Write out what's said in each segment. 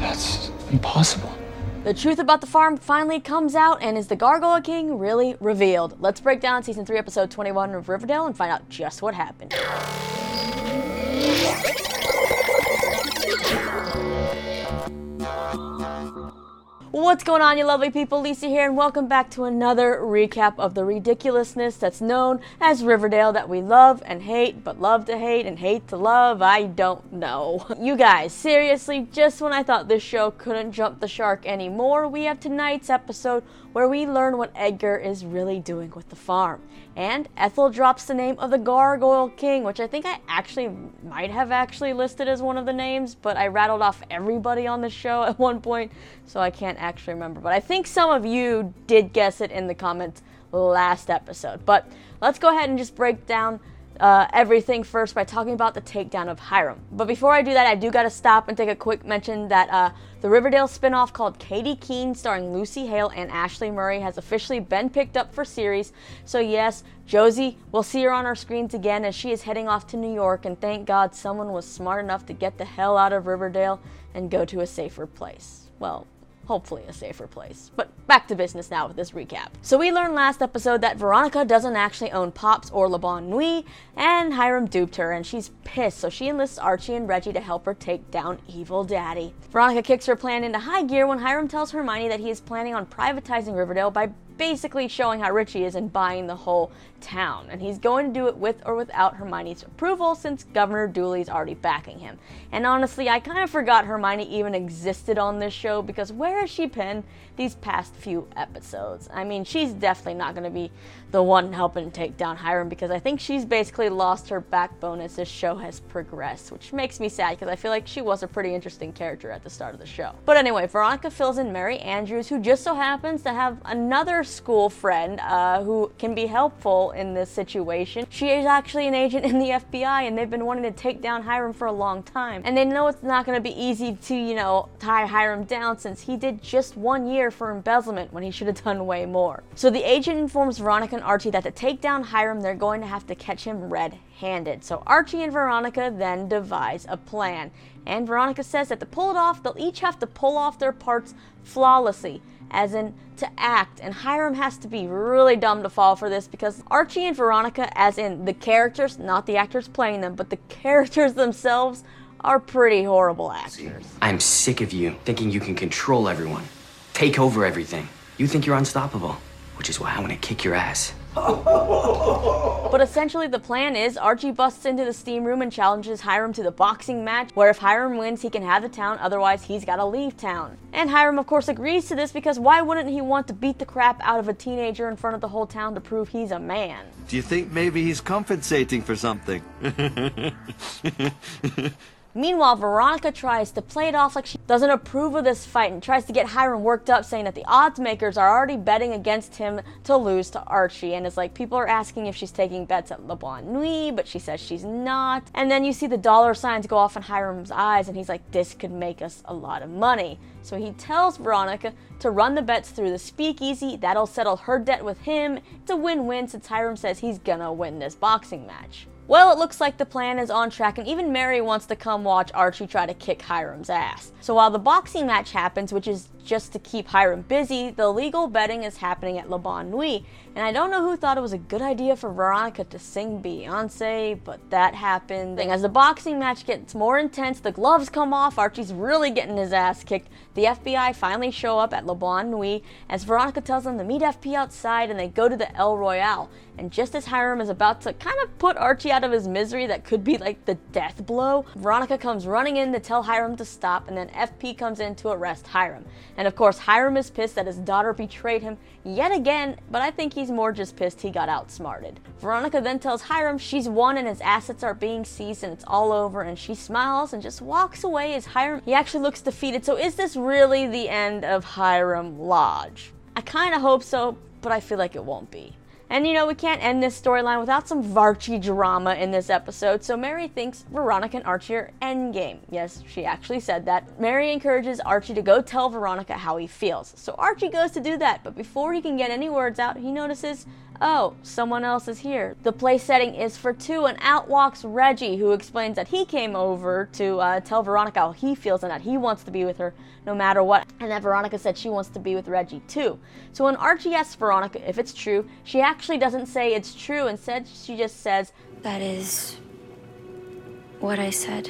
That's impossible. The truth about the farm finally comes out, and is the Gargoyle King really revealed? Let's break down Season 3, Episode 21 of Riverdale and find out just what happened. What's going on, you lovely people? Lisa here, and welcome back to another recap of the ridiculousness that's known as Riverdale, that we love and hate, but love to hate and hate to love. I don't know. You guys, seriously, just when I thought this show couldn't jump the shark anymore, we have tonight's episode where we learn what Edgar is really doing with the farm. And Ethel drops the name of the Gargoyle King, which I think I might have listed as one of the names, but I rattled off everybody on the show at one point, so I can't actually remember. But I think some of you did guess it in the comments last episode. But let's go ahead and just break down everything first by talking about the takedown of Hiram. But before I do that, I do gotta stop and take a quick mention that the Riverdale spinoff called Katie Keene, starring Lucy Hale and Ashley Murray, has officially been picked up for series. So yes, Josie, we'll see her on our screens again as she is heading off to New York, and thank God someone was smart enough to get the hell out of Riverdale and go to a safer place. Well, hopefully a safer place. But back to business now with this recap. So we learned last episode that Veronica doesn't actually own Pops or Le Bon Nuit, and Hiram duped her, and she's pissed, so she enlists Archie and Reggie to help her take down Evil Daddy. Veronica kicks her plan into high gear when Hiram tells Hermione that he is planning on privatizing Riverdale by basically showing how rich he is and buying the whole town, and he's going to do it with or without Hermione's approval, since Governor Dooley's already backing him. And honestly, I kind of forgot Hermione even existed on this show, because where has she been these past few episodes? I mean, she's definitely not going to be the one helping take down Hiram, because I think she's basically lost her backbone as this show has progressed, which makes me sad because I feel like she was a pretty interesting character at the start of the show. But anyway, Veronica fills in Mary Andrews, who just so happens to have another school friend who can be helpful in this situation. She is actually an agent in the FBI, and they've been wanting to take down Hiram for a long time. And they know it's not going to be easy to, tie Hiram down, since he did just 1 year for embezzlement when he should have done way more. So the agent informs Veronica and Archie that to take down Hiram, they're going to have to catch him red-handed. So Archie and Veronica then devise a plan. And Veronica says that to pull it off, they'll each have to pull off their parts flawlessly, as in to act, and Hiram has to be really dumb to fall for this, because Archie and Veronica, as in the characters, not the actors playing them, but the characters themselves, are pretty horrible actors. I'm sick of you thinking you can control everyone, take over everything. You think you're unstoppable, which is why I want to kick your ass. But essentially the plan is Archie busts into the steam room and challenges Hiram to the boxing match, where if Hiram wins he can have the town, otherwise he's gotta leave town. And Hiram of course agrees to this, because why wouldn't he want to beat the crap out of a teenager in front of the whole town to prove he's a man? Do you think maybe he's compensating for something? Meanwhile, Veronica tries to play it off like she doesn't approve of this fight and tries to get Hiram worked up, saying that the odds makers are already betting against him to lose to Archie. And it's like people are asking if she's taking bets at Le Bon Nuit, but she says she's not. And then you see the dollar signs go off in Hiram's eyes, and he's like, this could make us a lot of money. So he tells Veronica to run the bets through the speakeasy. That'll settle her debt with him. It's a win-win, since Hiram says he's gonna win this boxing match. Well, it looks like the plan is on track, and even Mary wants to come watch Archie try to kick Hiram's ass. So while the boxing match happens, which is just to keep Hiram busy, the legal betting is happening at Le Bon Nuit. And I don't know who thought it was a good idea for Veronica to sing Beyonce, but that happened. And as the boxing match gets more intense, the gloves come off, Archie's really getting his ass kicked. The FBI finally show up at Le Bon Nuit as Veronica tells them to meet FP outside, and they go to the El Royale. And just as Hiram is about to kind of put Archie out of his misery, that could be like the death blow, Veronica comes running in to tell Hiram to stop, and then FP comes in to arrest Hiram. And of course, Hiram is pissed that his daughter betrayed him yet again, but I think he's more just pissed he got outsmarted. Veronica then tells Hiram she's won and his assets are being seized and it's all over, and she smiles and just walks away as Hiram, he actually looks defeated. So is this really the end of Hiram Lodge? I kind of hope so, but I feel like it won't be. And we can't end this storyline without some Varchie drama in this episode, so Mary thinks Veronica and Archie are endgame. Yes, she actually said that. Mary encourages Archie to go tell Veronica how he feels. So Archie goes to do that, but before he can get any words out, he notices oh, someone else is here. The play setting is for two, and out walks Reggie, who explains that he came over to tell Veronica how he feels and that he wants to be with her no matter what, and that Veronica said she wants to be with Reggie too. So when Archie asks Veronica if it's true, she actually doesn't say it's true. Instead, she just says, "That is what I said."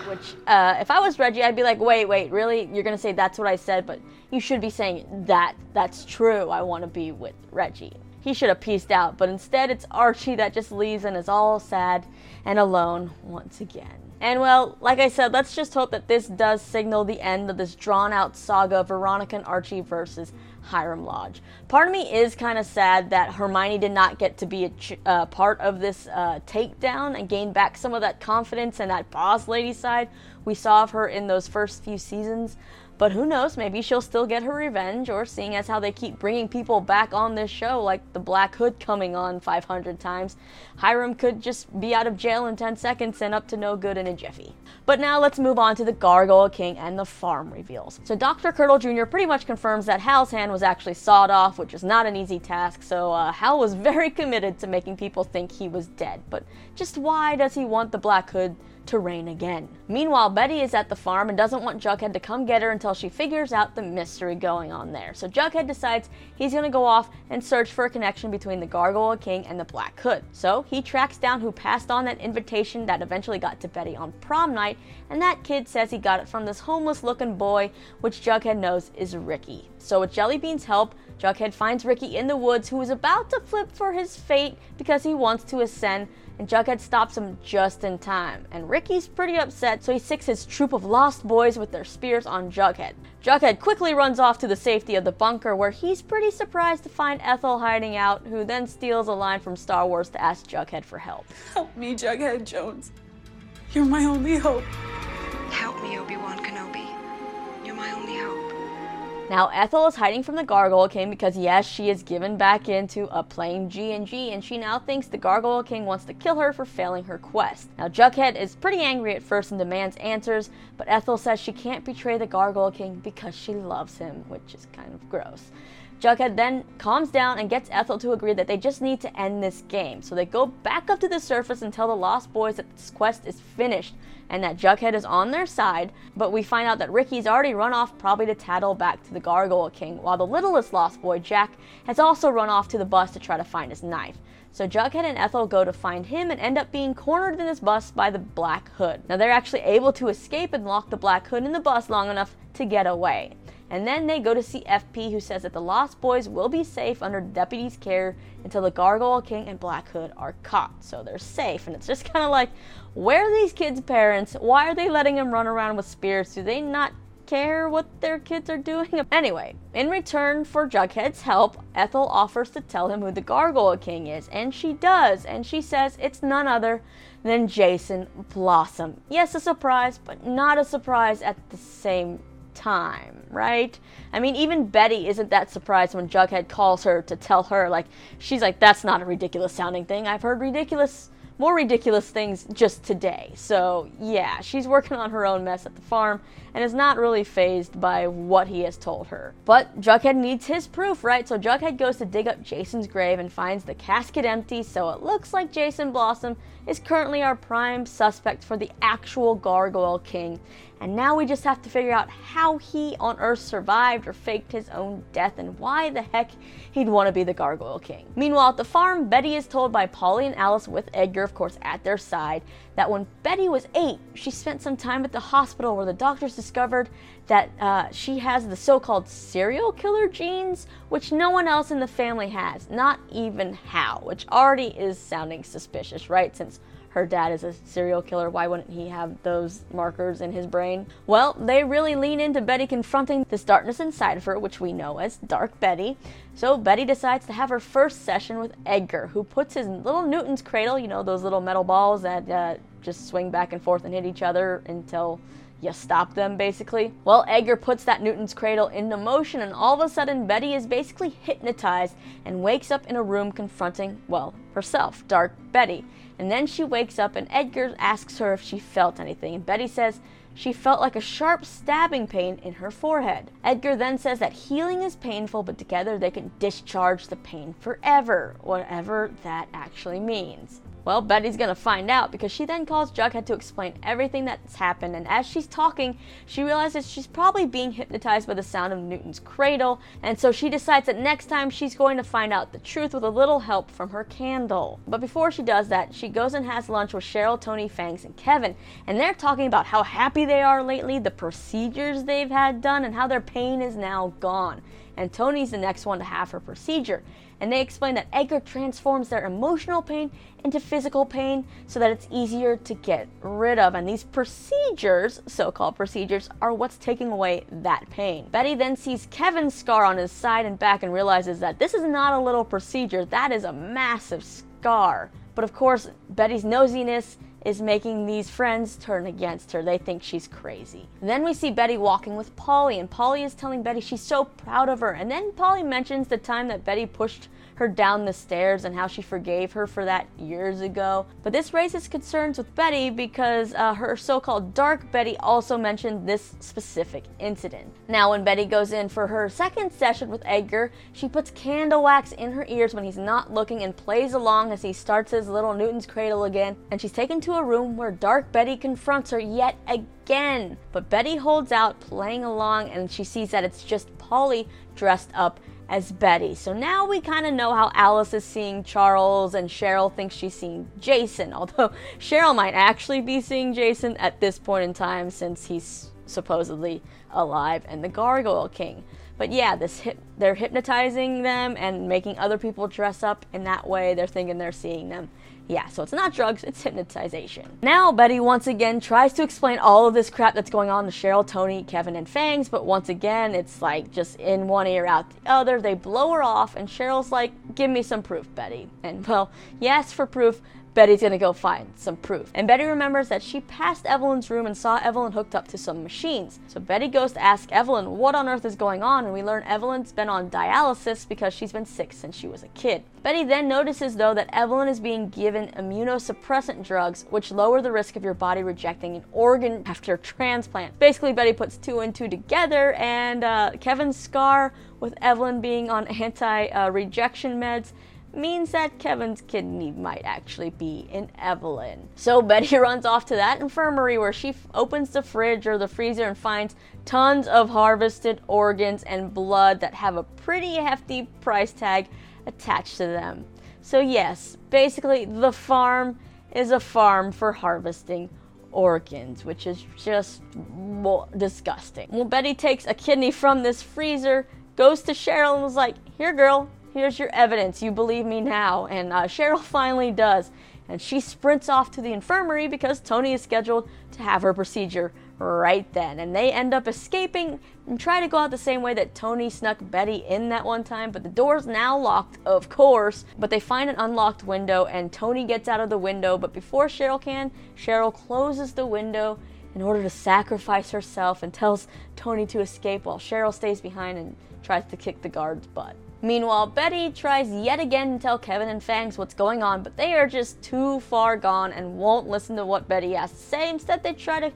Which, if I was Reggie, I'd be like, wait, really? You're gonna say that's what I said? But you should be saying that's true. I want to be with Reggie. He should have pieced out, but instead it's Archie that just leaves and is all sad and alone once again. And well, like I said, let's just hope that this does signal the end of this drawn-out saga of Veronica and Archie versus Hiram Lodge. Part of me is kind of sad that Hermione did not get to be a part of this takedown and gain back some of that confidence and that boss lady side we saw of her in those first few seasons. But who knows, maybe she'll still get her revenge, or seeing as how they keep bringing people back on this show, like the Black Hood coming on 500 times, Hiram could just be out of jail in 10 seconds and up to no good in a jiffy. But now let's move on to the Gargoyle King and the farm reveals. So Dr. Curdle Jr. pretty much confirms that Hal's hand was actually sawed off, which is not an easy task, so Hal was very committed to making people think he was dead. But just why does he want the Black Hood to reign again? Meanwhile, Betty is at the farm and doesn't want Jughead to come get her until she figures out the mystery going on there. So Jughead decides he's going to go off and search for a connection between the Gargoyle King and the Black Hood. So he tracks down who passed on that invitation that eventually got to Betty on prom night, and that kid says he got it from this homeless looking boy, which Jughead knows is Ricky. So with Jellybean's help, Jughead finds Ricky in the woods, who is about to flip for his fate because he wants to ascend, and Jughead stops him just in time. And Ricky's pretty upset, so he sicks his troop of lost boys with their spears on Jughead. Jughead quickly runs off to the safety of the bunker, where he's pretty surprised to find Ethel hiding out, who then steals a line from Star Wars to ask Jughead for help. Help me, Jughead Jones. You're my only hope. Help me, Obi-Wan Kenobi. You're my only hope. Now, Ethel is hiding from the Gargoyle King because, yes, she is given back into a playing G&G, and she now thinks the Gargoyle King wants to kill her for failing her quest. Now, Jughead is pretty angry at first and demands answers, but Ethel says she can't betray the Gargoyle King because she loves him, which is kind of gross. Jughead then calms down and gets Ethel to agree that they just need to end this game. So they go back up to the surface and tell the Lost Boys that this quest is finished and that Jughead is on their side, but we find out that Ricky's already run off, probably to tattle back to the Gargoyle King, while the littlest Lost Boy, Jack, has also run off to the bus to try to find his knife. So Jughead and Ethel go to find him and end up being cornered in this bus by the Black Hood. Now they're actually able to escape and lock the Black Hood in the bus long enough to get away. And then they go to see FP, who says that the Lost Boys will be safe under the deputy's care until the Gargoyle King and Black Hood are caught. So they're safe, and it's just kind of like, where are these kids' parents? Why are they letting them run around with spears? Do they not care what their kids are doing? Anyway, in return for Jughead's help, Ethel offers to tell him who the Gargoyle King is, and she does, and she says it's none other than Jason Blossom. Yes, a surprise, but not a surprise at the same time, right? I mean, even Betty isn't that surprised when Jughead calls her to tell her, like, she's like, that's not a ridiculous sounding thing. I've heard more ridiculous things just today. So yeah, she's working on her own mess at the farm and is not really fazed by what he has told her. But Jughead needs his proof, right? So Jughead goes to dig up Jason's grave and finds the casket empty, so it looks like Jason Blossom is currently our prime suspect for the actual Gargoyle King. And now we just have to figure out how he on Earth survived or faked his own death, and why the heck he'd want to be the Gargoyle King. Meanwhile, at the farm, Betty is told by Polly and Alice, with Edgar, of course, at their side, that when Betty was 8, she spent some time at the hospital where the doctors discovered that she has the so-called serial killer genes, which no one else in the family has, not even Hal, which already is sounding suspicious, right? Since her dad is a serial killer, why wouldn't he have those markers in his brain? Well, they really lean into Betty confronting this darkness inside of her, which we know as Dark Betty. So Betty decides to have her first session with Edgar, who puts his little Newton's cradle, you know, those little metal balls that just swing back and forth and hit each other until you stop them, basically. Well, Edgar puts that Newton's cradle into motion, and all of a sudden Betty is basically hypnotized and wakes up in a room confronting, well, herself, Dark Betty. And then she wakes up and Edgar asks her if she felt anything, and Betty says she felt like a sharp stabbing pain in her forehead. Edgar then says that healing is painful, but together they can discharge the pain forever, whatever that actually means. Well, Betty's gonna find out because she then calls Jughead to explain everything that's happened, and as she's talking, she realizes she's probably being hypnotized by the sound of Newton's cradle, and so she decides that next time she's going to find out the truth with a little help from her candle. But before she does that, she goes and has lunch with Cheryl, Tony, Fangs, and Kevin, and they're talking about how happy they are lately, the procedures they've had done, and how their pain is now gone. And Tony's the next one to have her procedure. And they explain that Edgar transforms their emotional pain into physical pain so that it's easier to get rid of. And these procedures, so-called procedures, are what's taking away that pain. Betty then sees Kevin's scar on his side and back and realizes that this is not a little procedure, that is a massive scar. But of course, Betty's nosiness is making these friends turn against her. They think she's crazy. And then we see Betty walking with Polly, and Polly is telling Betty she's so proud of her. And then Polly mentions the time that Betty pushed her down the stairs and how she forgave her for that years ago. But this raises concerns with Betty because her so-called dark Betty also mentioned this specific incident. Now when Betty goes in for her second session with Edgar, she puts candle wax in her ears when he's not looking and plays along as he starts his little Newton's cradle again, and she's taken to a room where dark Betty confronts her yet again. But Betty holds out, playing along, and she sees that it's just Polly dressed up as Betty. So now we kind of know how Alice is seeing Charles and Cheryl thinks she's seeing Jason, although Cheryl might actually be seeing Jason at this point in time since he's supposedly alive and the Gargoyle King. But yeah, they're hypnotizing them and making other people dress up in that way. They're thinking they're seeing them. Yeah, so it's not drugs, it's hypnotization. Now Betty once again tries to explain all of this crap that's going on to Cheryl, Tony, Kevin, and Fangs, but once again, it's like just in one ear, out the other. They blow her off, and Cheryl's like, give me some proof, Betty. And well, yes, for proof, Betty's gonna go find some proof. And Betty remembers that she passed Evelyn's room and saw Evelyn hooked up to some machines. So Betty goes to ask Evelyn what on earth is going on, and we learn Evelyn's been on dialysis because she's been sick since she was a kid. Betty then notices though that Evelyn is being given immunosuppressant drugs which lower the risk of your body rejecting an organ after transplant. Basically, Betty puts two and two together, and Kevin's scar with Evelyn being on anti-rejection meds means that Kevin's kidney might actually be in Evelyn. So Betty runs off to that infirmary where she opens the fridge or the freezer and finds tons of harvested organs and blood that have a pretty hefty price tag attached to them. So yes, basically the farm is a farm for harvesting organs, which is just disgusting. Well, Betty takes a kidney from this freezer, goes to Cheryl and was like, here girl, here's your evidence, you believe me now. And Cheryl finally does, and she sprints off to the infirmary because Tony is scheduled to have her procedure right then. And they end up escaping and try to go out the same way that Tony snuck Betty in that one time, but the door's now locked, of course. But they find an unlocked window, and Tony gets out of the window, but before Cheryl can, Cheryl closes the window in order to sacrifice herself and tells Tony to escape while Cheryl stays behind and tries to kick the guard's butt. Meanwhile, Betty tries yet again to tell Kevin and Fangs what's going on, but they are just too far gone and won't listen to what Betty has to say. Instead, they try to,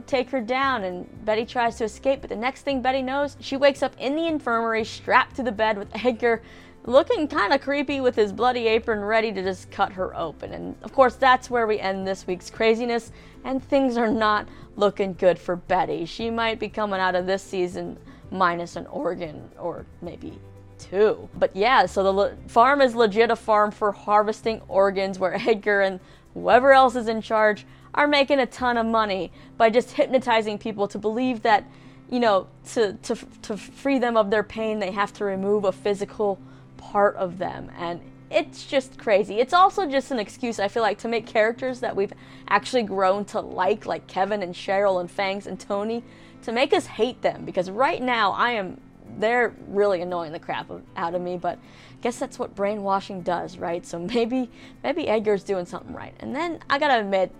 take her down, and Betty tries to escape, but the next thing Betty knows, she wakes up in the infirmary strapped to the bed with Edgar looking kind of creepy with his bloody apron ready to just cut her open. And of course, that's where we end this week's craziness, and things are not looking good for Betty. She might be coming out of this season minus an organ, or maybe two. But yeah, so the farm is legit a farm for harvesting organs where Edgar and whoever else is in charge are making a ton of money by just hypnotizing people to believe that, to free them of their pain, they have to remove a physical part of them. And it's just crazy. It's also just an excuse, I feel like, to make characters that we've actually grown to like Kevin and Cheryl and Fangs and Tony, to make us hate them, because right now they're really annoying the crap out of me, but I guess that's what brainwashing does, right? So maybe Edgar's doing something right. And then I gotta admit,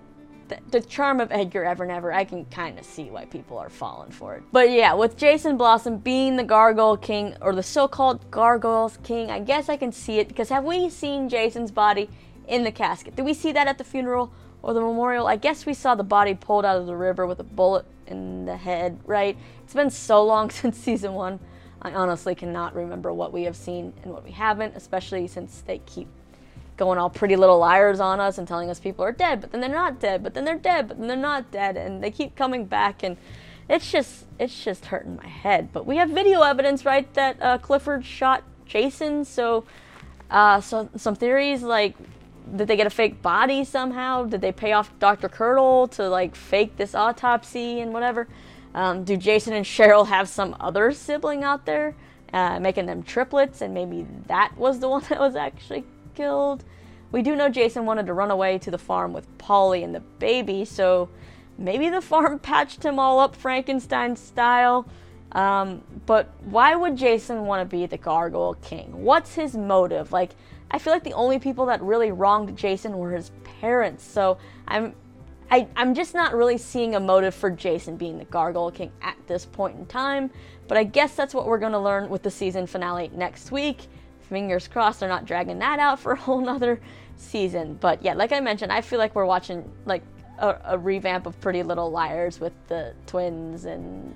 the charm of Edgar Evernever, I can kind of see why people are falling for it. But yeah, with Jason Blossom being the Gargoyle King, or the so-called Gargoyles King, I guess I can see it, because have we seen Jason's body in the casket. Did we see that at the funeral or the memorial? I guess we saw the body pulled out of the river with a bullet in the head, right? It's been so long since season 1. I honestly cannot remember what we have seen and what we haven't, especially since they keep going all Pretty Little Liars on us and telling us people are dead, but then they're not dead, but then they're dead, but then they're not dead, and they keep coming back, and it's just hurting my head. But we have video evidence, right, that Clifford shot Jason, so some theories, like, did they get a fake body somehow? Did they pay off Dr. Curdle to, like, fake this autopsy and whatever? Do Jason and Cheryl have some other sibling out there, making them triplets, and maybe that was the one that was actually killed? We do know Jason wanted to run away to the farm with Polly and the baby, so maybe the farm patched him all up Frankenstein style. But why would Jason want to be the Gargoyle King? What's his motive? Like, I feel like the only people that really wronged Jason were his parents, so I'm just not really seeing a motive for Jason being the Gargoyle King at this point in time, but I guess that's what we're going to learn with the season finale next week. Fingers crossed they're not dragging that out for a whole nother season. But yeah, like I mentioned, I feel like we're watching like a revamp of Pretty Little Liars with the twins and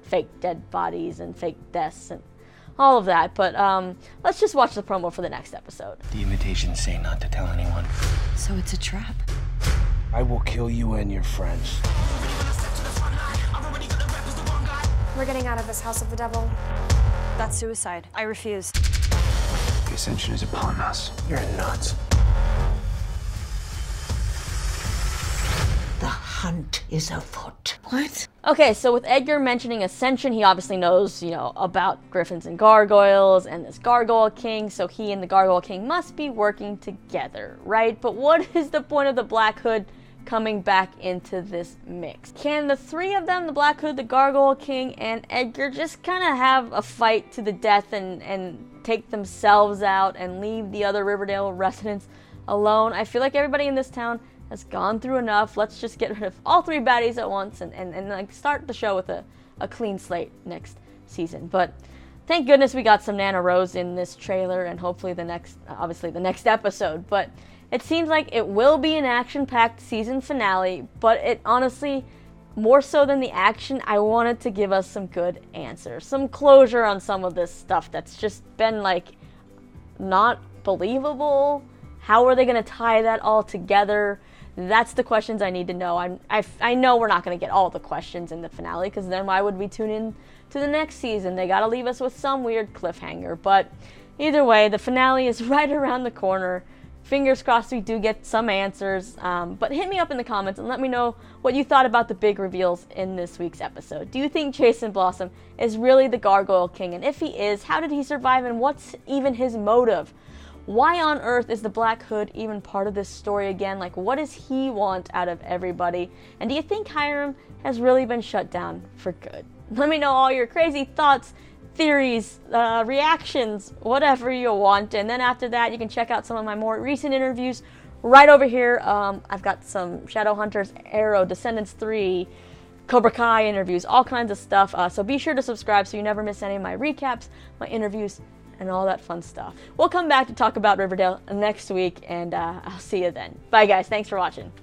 fake dead bodies and fake deaths and all of that. But let's just watch the promo for the next episode. The invitations say not to tell anyone. So it's a trap. I will kill you and your friends. We're getting out of this house of the devil. That's suicide. I refuse. The ascension is upon us. You're nuts. The hunt is afoot. What? Okay, so with Edgar mentioning Ascension, he obviously knows, about griffins and gargoyles and this Gargoyle King, so he and the Gargoyle King must be working together, right? But what is the point of the Black Hood coming back into this mix? Can the three of them, the Black Hood, the Gargoyle King, and Edgar, just kind of have a fight to the death and take themselves out and leave the other Riverdale residents alone? I feel like everybody in this town has gone through enough. Let's just get rid of all three baddies at once and like start the show with a clean slate next season. But thank goodness we got some Nana Rose in this trailer and hopefully the next episode. But it seems like it will be an action-packed season finale, but it honestly, more so than the action, I wanted to give us some good answers, some closure on some of this stuff that's just been like not believable. How are they going to tie that all together? That's the questions I need to know. I know we're not going to get all the questions in the finale, because then why would we tune in to the next season? They got to leave us with some weird cliffhanger. But either way, the finale is right around the corner. Fingers crossed we do get some answers. But hit me up in the comments and let me know what you thought about the big reveals in this week's episode. Do you think Jason Blossom is really the Gargoyle King? And if he is, how did he survive, and what's even his motive? Why on earth is the Black Hood even part of this story again? Like, what does he want out of everybody? And do you think Hiram has really been shut down for good? Let me know all your crazy thoughts, theories, reactions, whatever you want. And then after that, you can check out some of my more recent interviews right over here. I've got some Shadowhunters, Arrow, Descendants 3, Cobra Kai interviews, all kinds of stuff. So be sure to subscribe so you never miss any of my recaps, my interviews, and all that fun stuff. We'll come back to talk about Riverdale next week, and I'll see you then. Bye, guys. Thanks for watching.